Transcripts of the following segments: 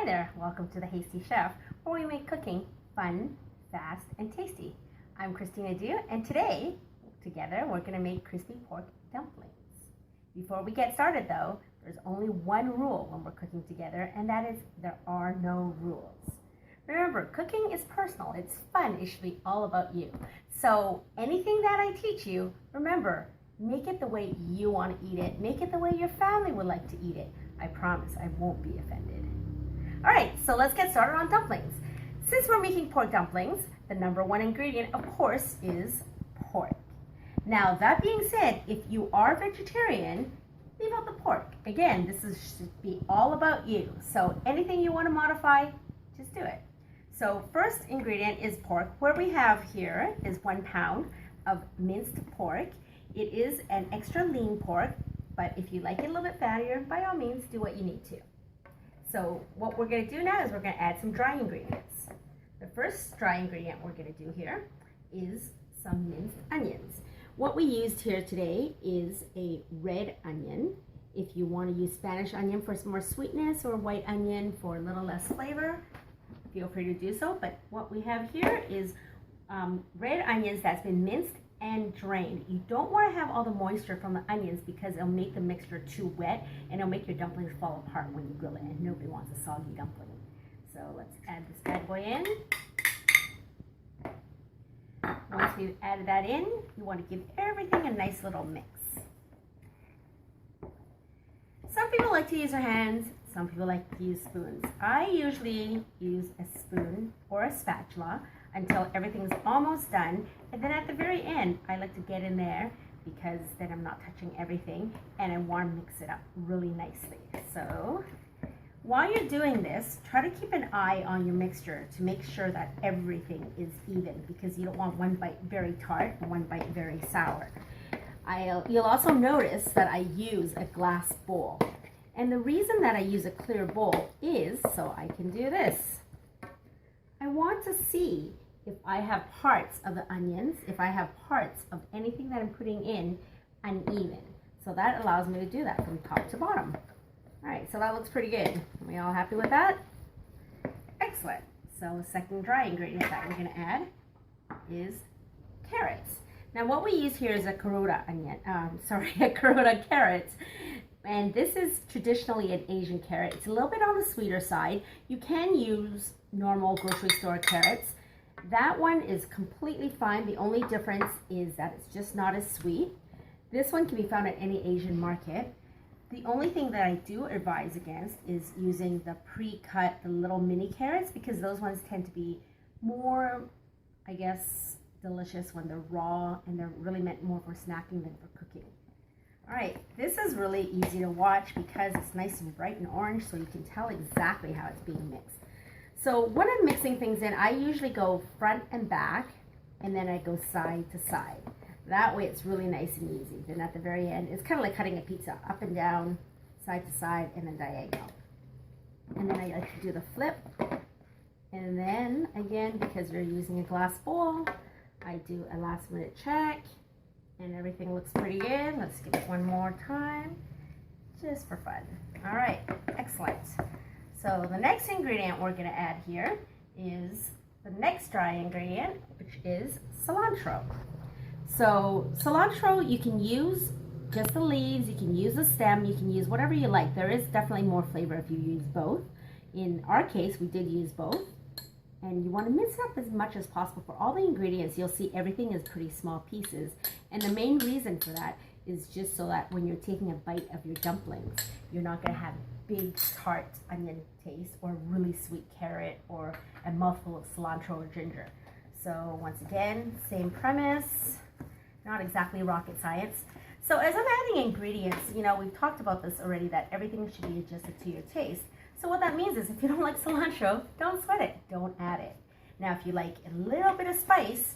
there, welcome to the Hasty Chef, where we make cooking fun, fast, and tasty. I'm Christina Du, and today, together, we're going to make crispy pork dumplings. Before we get started though, there's only one rule when we're cooking together, and that is there are no rules. Remember, cooking is personal, it's fun, it should be all about you. So anything that I teach you, remember, make it the way you want to eat it, make it the way your family would like to eat it. I promise I won't be offended. All right, so let's get started on dumplings. Since we're making pork dumplings, the number one ingredient, of course, is pork. Now, that being said, if you are vegetarian, leave out the pork. Again, this should be all about you. So anything you want to modify, just do it. So first ingredient is pork. What we have here is 1 pound of minced pork. It is an extra lean pork, but if you like it a little bit fattier, by all means, do what you need to. So what we're going to do now is we're going to add some dry ingredients. The first dry ingredient we're going to do here is some minced onions. What we used here today is a red onion. If you want to use Spanish onion for some more sweetness or white onion for a little less flavor, feel free to do so. But what we have here is red onions that's been minced and drained. You don't want to have all the moisture from the onions because it'll make the mixture too wet and it'll make your dumplings fall apart when you grill it, and nobody wants a soggy dumpling. So let's add this bad boy in. Once we've added that in, you want to give everything a nice little mix. Some people like to use their hands, some people like to use spoons. I usually use a spoon or a spatula until everything's almost done, and then at the very end I like to get in there because then I'm not touching everything and I want to mix it up really nicely. So while you're doing this, try to keep an eye on your mixture to make sure that everything is even, because you don't want one bite very tart and one bite very sour. You'll also notice that I use a glass bowl, and the reason that I use a clear bowl is so I can do this. I want to see if I have parts of the onions, if I have parts of anything that I'm putting in uneven. So that allows me to do that from top to bottom. All right, so that looks pretty good. Are we all happy with that? Excellent. So the second dry ingredient that we're going to add is carrots. Now what we use here is a Carota a Carota carrot. And this is traditionally an Asian carrot. It's a little bit on the sweeter side. You can use normal grocery store carrots. That one is completely fine. The only difference is that it's just not as sweet. This one can be found at any Asian market. The only thing that I do advise against is using the pre-cut, the little mini carrots, because those ones tend to be more, I guess, delicious when they're raw, and they're really meant more for snacking than for cooking. All right, this is really easy to watch because it's nice and bright and orange, so you can tell exactly how it's being mixed. So when I'm mixing things in, I usually go front and back, and then I go side to side. That way it's really nice and easy. Then at the very end, it's kind of like cutting a pizza, up and down, side to side, and then diagonal. And then I like to do the flip. And then, again, because you're using a glass bowl, I do a last minute check. And everything looks pretty good. Let's give it one more time, just for fun. All right, excellent. So the next ingredient we're gonna add here is the next dry ingredient, which is cilantro. So cilantro, you can use just the leaves, you can use the stem, you can use whatever you like. There is definitely more flavor if you use both. In our case, we did use both. And you want to mix it up as much as possible. For all the ingredients, you'll see everything is pretty small pieces. And the main reason for that is just so that when you're taking a bite of your dumplings, you're not going to have big tart onion taste or really sweet carrot or a mouthful of cilantro or ginger. So once again, same premise, not exactly rocket science. So as I'm adding ingredients, you know, we've talked about this already, that everything should be adjusted to your taste. So what that means is if you don't like cilantro, don't sweat it, don't add it. Now if you like a little bit of spice,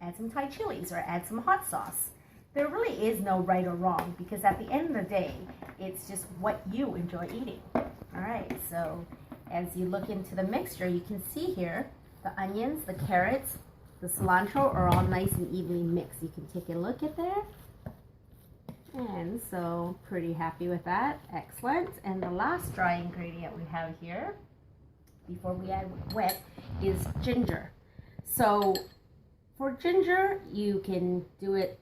add some Thai chilies or add some hot sauce. There really is no right or wrong, because at the end of the day, it's just what you enjoy eating. All right, so as you look into the mixture, you can see here, the onions, the carrots, the cilantro are all nice and evenly mixed. You can take a look at there. And so pretty happy with that. Excellent. And the last dry ingredient we have here before we add wet is ginger. So for ginger, you can do it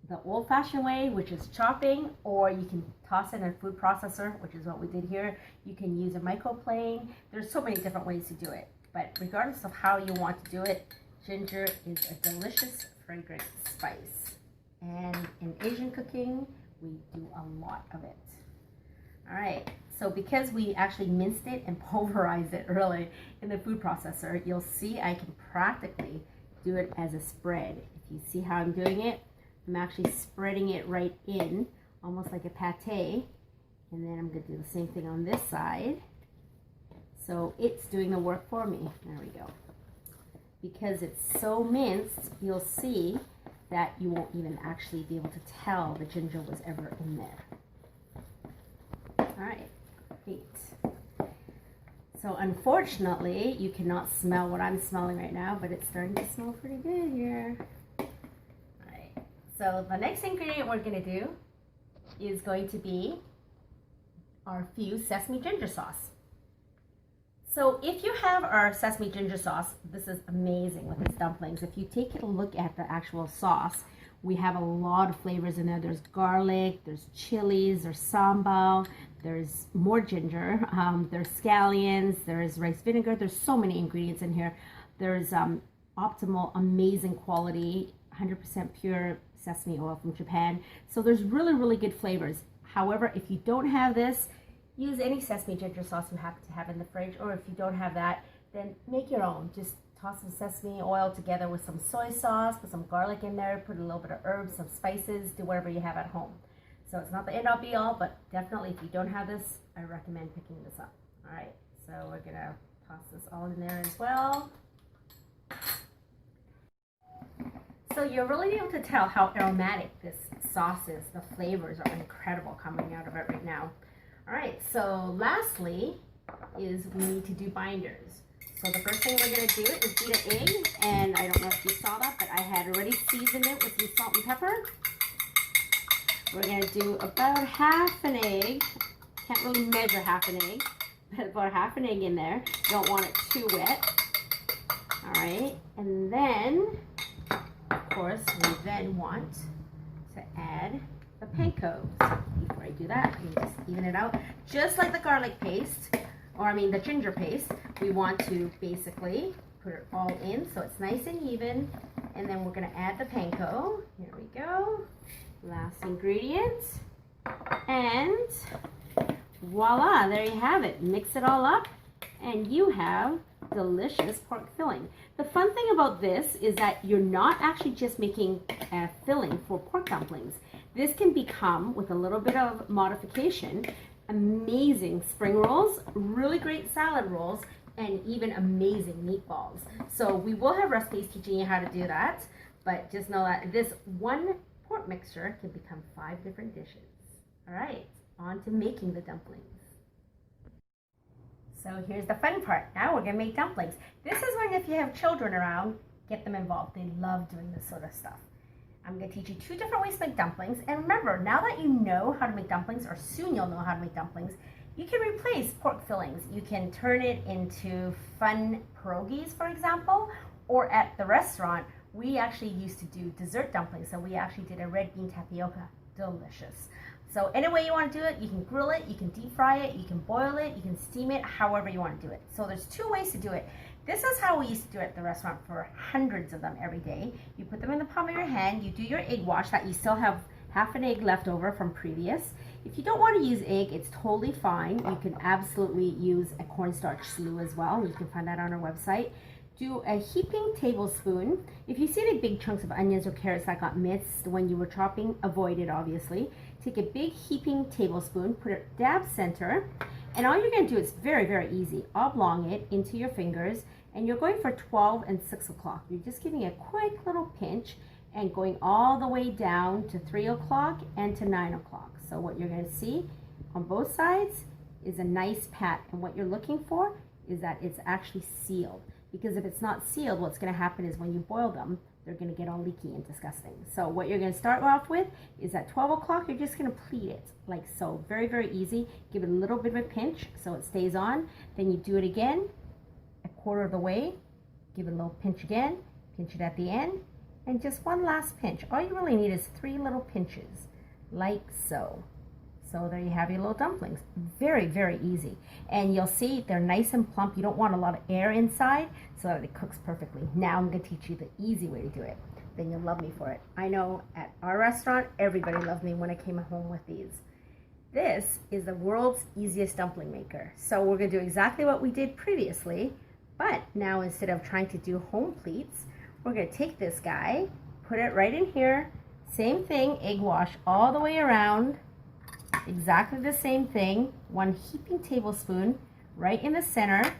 the old-fashioned way, which is chopping, or you can toss it in a food processor, which is what we did here. You can use a microplane. There's so many different ways to do it, but regardless of how you want to do it, ginger is a delicious, fragrant spice. And in Asian cooking, we do a lot of it. All right, so because we actually minced it and pulverized it early in the food processor, you'll see I can practically do it as a spread. If you see how I'm doing it, I'm actually spreading it right in, almost like a pate. And then I'm going to do the same thing on this side. So it's doing the work for me. There we go. Because it's so minced, you'll see that you won't even actually be able to tell the ginger was ever in there. All right, great. So unfortunately, you cannot smell what I'm smelling right now, but it's starting to smell pretty good here. All right, so the next ingredient we're gonna do is going to be our Fuse Sesame Ginger sauce. So if you have our sesame ginger sauce, this is amazing with its dumplings. If you take a look at the actual sauce, we have a lot of flavors in there. There's garlic, there's chilies, there's sambal, there's more ginger, there's scallions, there's rice vinegar. There's so many ingredients in here. There's optimal, amazing quality, 100% pure sesame oil from Japan. So there's really, really good flavors. However, if you don't have this, use any sesame ginger sauce you happen to have in the fridge, or if you don't have that, then make your own. Just toss some sesame oil together with some soy sauce, put some garlic in there, put a little bit of herbs, some spices, do whatever you have at home. So it's not the end all be all, but definitely if you don't have this, I recommend picking this up. All right, so we're gonna toss this all in there as well. So you're really able to tell how aromatic this sauce is. The flavors are incredible coming out of it right now. All right, so lastly is we need to do binders. So the first thing we're gonna do is beat an egg, and I don't know if you saw that, but I had already seasoned it with some salt and pepper. We're gonna do about half an egg. Can't really measure half an egg, but about half an egg in there. Don't want it too wet. All right, and then, of course, we then want to add the panko. So before I do that, let me just even it out. Just like the garlic paste, or I mean the ginger paste, we want to basically put it all in so it's nice and even. And then we're gonna add the panko. Here we go. Last ingredient. And voila, there you have it. Mix it all up and you have delicious pork filling. The fun thing about this is that you're not actually just making a filling for pork dumplings. This can become, with a little bit of modification, amazing spring rolls, really great salad rolls, and even amazing meatballs. So we will have recipes teaching you how to do that, but just know that this one pork mixture can become 5 different dishes. All right, on to making the dumplings. So here's the fun part. Now we're gonna make dumplings. This is when, if you have children around, get them involved. They love doing this sort of stuff. I'm gonna teach you 2 different ways to make dumplings. And remember, now that you know how to make dumplings, or soon you'll know how to make dumplings, you can replace pork fillings. You can turn it into fun pierogies, for example, or at the restaurant, we actually used to do dessert dumplings. So we actually did a red bean tapioca, delicious. So any way you want to do it, you can grill it, you can deep fry it, you can boil it, you can steam it, however you want to do it. So there's 2 ways to do it. This is how we used to do it at the restaurant for hundreds of them every day. You put them in the palm of your hand, you do your egg wash that you still have half an egg left over from previous. If you don't want to use egg, it's totally fine. You can absolutely use a cornstarch slough as well. You can find that on our website. Do a heaping tablespoon. If you see any big chunks of onions or carrots that got missed when you were chopping, avoid it obviously. Take a big heaping tablespoon, put it dab center, and all you're going to do is very, very easy. Oblong it into your fingers, and you're going for 12 and 6 o'clock. You're just giving a quick little pinch and going all the way down to 3 o'clock and to 9 o'clock. So what you're going to see on both sides is a nice pat, and what you're looking for is that it's actually sealed. Because if it's not sealed, what's going to happen is when you boil them, they're going to get all leaky and disgusting. So what you're going to start off with is at 12 o'clock, you're just going to pleat it like so. Very, very easy. Give it a little bit of a pinch so it stays on. Then you do it again quarter of the way, give it a little pinch again, pinch it at the end, and just one last pinch. All you really need is 3 little pinches, like so. So there you have your little dumplings. Very, very easy. And you'll see they're nice and plump. You don't want a lot of air inside so that it cooks perfectly. Now I'm going to teach you the easy way to do it. Then you'll love me for it. I know at our restaurant, everybody loved me when I came home with these. This is the world's easiest dumpling maker. So we're going to do exactly what we did previously, but now instead of trying to do home pleats, we're going to take this guy, put it right in here. Same thing, egg wash all the way around. Exactly the same thing. 1 heaping tablespoon right in the center.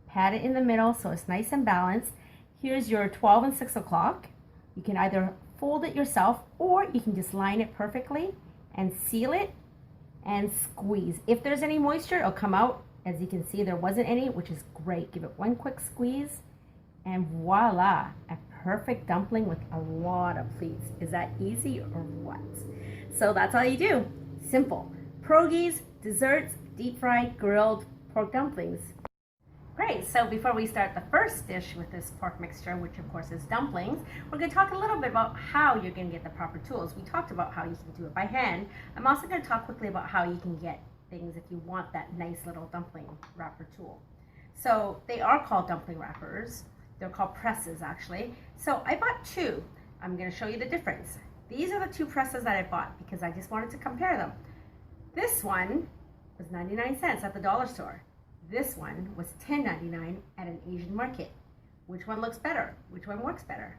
Pat it in the middle so it's nice and balanced. Here's your 12 and 6 o'clock. You can either fold it yourself or you can just line it perfectly and seal it and squeeze. If there's any moisture, it'll come out. As you can see, there wasn't any, which is great. Give it 1 quick squeeze and voila, a perfect dumpling with a lot of pleats. Is that easy or what? So that's all you do. Simple. Pierogies, desserts, deep fried, grilled pork dumplings. Great, so before we start the first dish with this pork mixture, which of course is dumplings, we're going to talk a little bit about how you're going to get the proper tools. We talked about how you can do it by hand. I'm also going to talk quickly about how you can get things if you want that nice little dumpling wrapper tool. So they are called dumpling wrappers. They're called presses actually. So I bought 2. I'm going to show you the difference. These are the 2 presses that I bought because I just wanted to compare them. This one was 99 cents at the dollar store. This one was $10.99 at an Asian market. Which one looks better? Which one works better?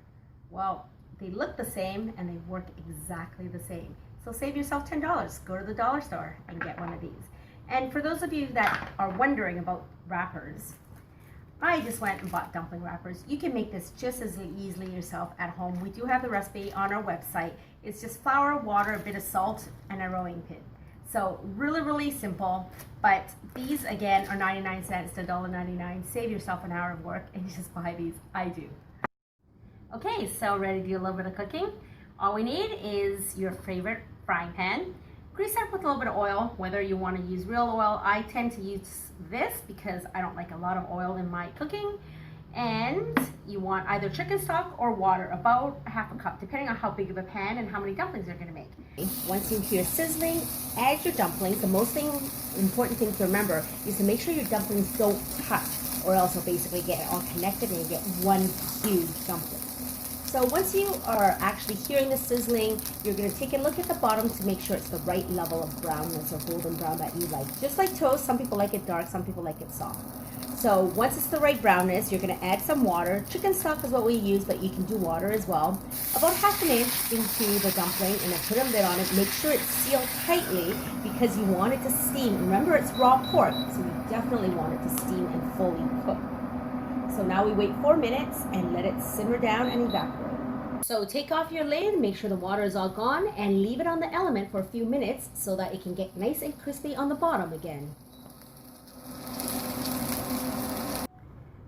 Well, they look the same and they work exactly the same. So save yourself $10. Go to the dollar store and get one of these. And for those of you that are wondering about wrappers, I just went and bought dumpling wrappers. You can make this just as easily yourself at home. We do have the recipe on our website. It's just flour, water, a bit of salt, and a rolling pin. So really, really simple, but these again are 99 cents to $1.99. Save yourself an hour of work and you just buy these. I do. Okay, so ready to do a little bit of cooking? All we need is your favorite frying pan. Grease it up with a little bit of oil, whether you want to use real oil. I tend to use this because I don't like a lot of oil in my cooking. And you want either chicken stock or water, about a half a cup, depending on how big of a pan and how many dumplings you're going to make. Once you hear sizzling, add your dumplings. The most important thing to remember is to make sure your dumplings don't touch, or else you'll basically get it all connected and you get one huge dumpling. So once you are actually hearing the sizzling, you're going to take a look at the bottom to make sure it's the right level of brownness or golden brown that you like. Just like toast, some people like it dark, some people like it soft. So once it's the right brownness, you're going to add some water. Chicken stock is what we use, but you can do water as well. About half an inch into the dumpling, and then put a lid on it. Make sure it's sealed tightly because you want it to steam. Remember, it's raw pork, so you definitely want it to steam and fully cook. So now we wait 4 minutes and let it simmer down and evaporate. So take off your lid, make sure the water is all gone, and leave it on the element for a few minutes so that it can get nice and crispy on the bottom again.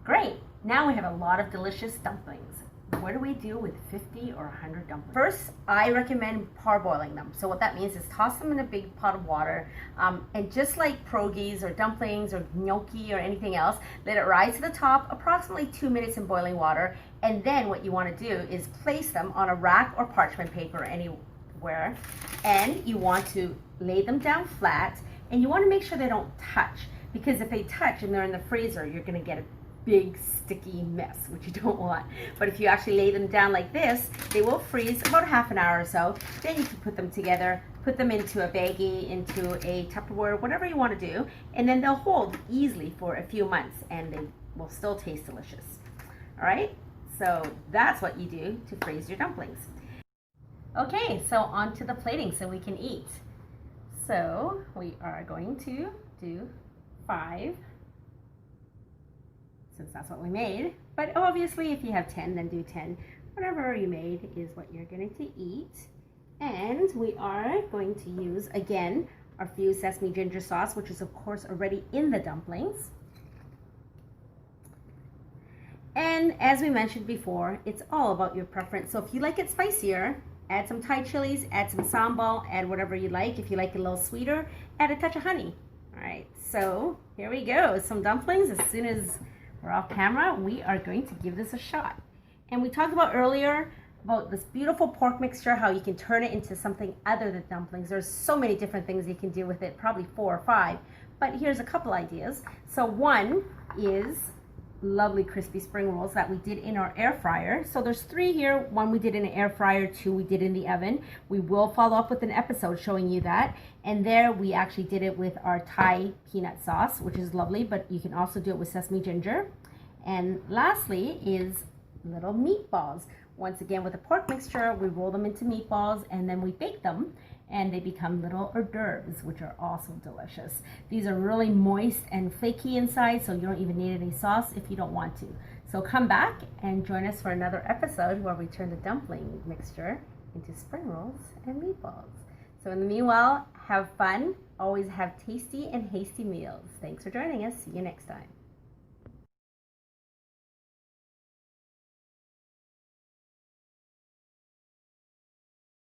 Great, now we have a lot of delicious dumplings. What do we do with 50 or 100 dumplings? First, I recommend parboiling them. So what that means is toss them in a big pot of water, and just like pierogies or dumplings or gnocchi or anything else, let it rise to the top, approximately 2 minutes in boiling water, and then what you want to do is place them on a rack or parchment paper anywhere, and you want to lay them down flat, and you want to make sure they don't touch, because if they touch and they're in the freezer, you're going to get a big sticky mess, which you don't want. But if you actually lay them down like this, they will freeze about half an hour or so. Then you can put them together, put them into a baggie, into a Tupperware, whatever you want to do, and then they'll hold easily for a few months and they will still taste delicious. All right, so that's what you do to freeze your dumplings. Okay, so on to the plating so we can eat. So we are going to do 5, since that's what we made, but obviously if you have 10, then do 10. Whatever you made is what you're going to eat. And we are going to use, again, our Fuse Sesame Ginger sauce, which is of course already in the dumplings. And as we mentioned before, it's all about your preference. So if you like it spicier, add some Thai chilies, add some sambal, add whatever you like. If you like it a little sweeter, add a touch of honey. All right, so here we go, some dumplings. As soon as we're off camera, we are going to give this a shot. And we talked about earlier about this beautiful pork mixture, how you can turn it into something other than dumplings. There's so many different things you can do with it, probably 4 or 5, but here's a couple ideas. So one is lovely crispy spring rolls that we did in our air fryer. So there's 3 here. 1 we did in an air fryer, 2 we did in the oven. We will follow up with an episode showing you that. And there we actually did it with our Thai peanut sauce, which is lovely, but you can also do it with sesame ginger. And lastly is little meatballs. Once again, with the pork mixture, we roll them into meatballs and then we bake them, and they become little hors d'oeuvres, which are also delicious. These are really moist and flaky inside, so you don't even need any sauce if you don't want to. So come back and join us for another episode where we turn the dumpling mixture into spring rolls and meatballs. So in the meanwhile, have fun. Always have tasty and hasty meals. Thanks for joining us. See you next time.